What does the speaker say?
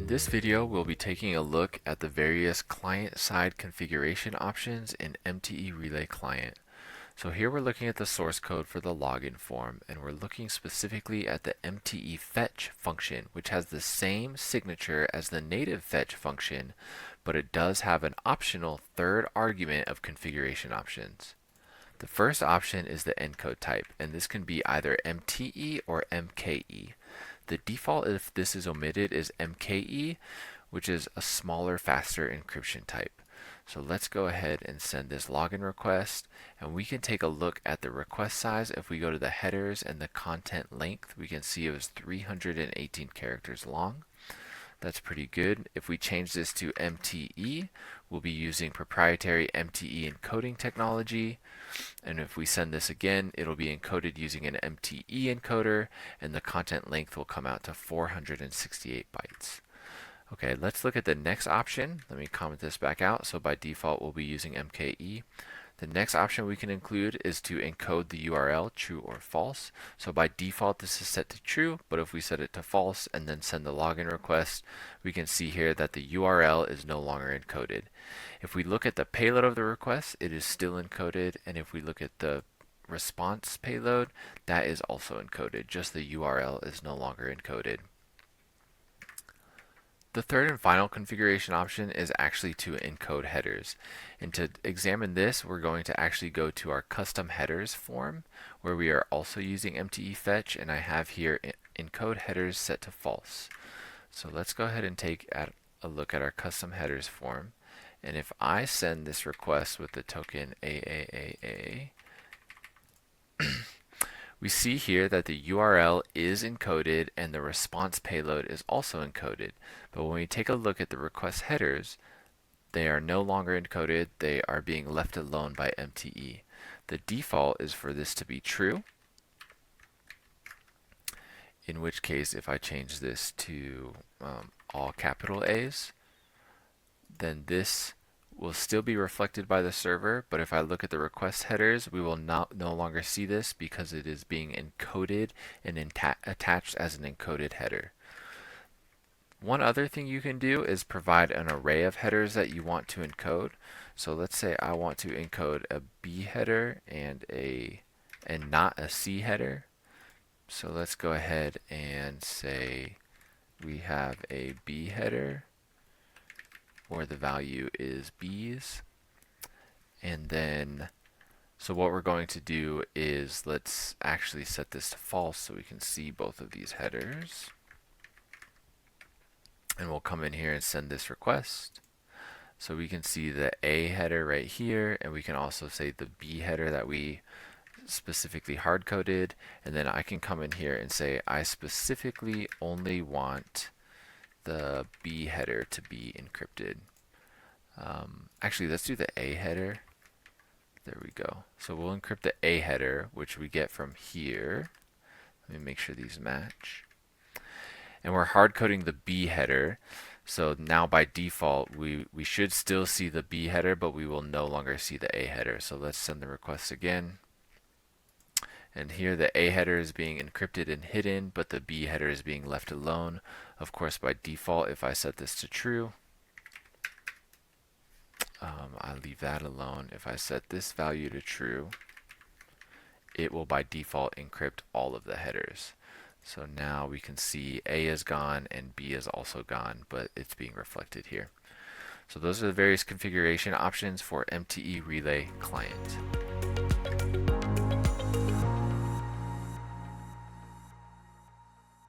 In this video, we'll be taking a look at the various client-side configuration options in MTE Relay Client. So here we're looking at the source code for the login form, and we're looking specifically at the MTE fetch function, which has the same signature as the native fetch function, but it does have an optional third argument of configuration options. The first option is the encode type, and this can be either MTE or MKE. The default, if this is omitted, is MKE, which is a smaller, faster encryption type. So let's go ahead and send this login request, and we can take a look at the request size. If we go to the headers and the content length, we can see it was 318 characters long. That's pretty good. If we change this to MTE, we'll be using proprietary MTE encoding technology. And if we send this again, it'll be encoded using an MTE encoder, and the content length will come out to 468 bytes. Okay, let's look at the next option. Let me comment this back out. So by default, we'll be using MKE. The next option we can include is to encode the URL true or false. So by default this is set to true, but if we set it to false and then send the login request, we can see here that the URL is no longer encoded. If we look at the payload of the request, it is still encoded, and if we look at the response payload, that is also encoded, just the URL is no longer encoded. The third and final configuration option is actually to encode headers. And to examine this, we're going to actually go to our custom headers form, where we are also using MTE fetch, and I have here encode headers set to false. So let's go ahead and take a look at our custom headers form. And if I send this request with the token AAAA, we see here that the URL is encoded and the response payload is also encoded. But when we take a look at the request headers, they are no longer encoded. They are being left alone by MTE. The default is for this to be true, in which case if I change this to all capital A's, then this will still be reflected by the server, but if I look at the request headers, we will no longer see this because it is being encoded and attached as an encoded header. One other thing you can do is provide an array of headers that you want to encode. So let's say I want to encode a B header and not a C header. So let's go ahead and say we have a B header, where the value is B's, and then so what we're going to do is let's actually set this to false so we can see both of these headers, and we'll come in here and send this request. So we can see the A header right here, and we can also say the B header that we specifically hard-coded, and then I can come in here and say I specifically only want the B header to be encrypted. Actually, let's do the A header. There we go. So we'll encrypt the A header, which we get from here. Let me make sure these match. And we're hard coding the B header. So now by default, we should still see the B header, but we will no longer see the A header. So let's send the request again. And here the A header is being encrypted and hidden, but the B header is being left alone. Of course, by default, if I set this to true, I leave that alone. If I set this value to true, it will by default encrypt all of the headers. So now we can see A is gone and B is also gone, but it's being reflected here. So those are the various configuration options for MTE Relay Client.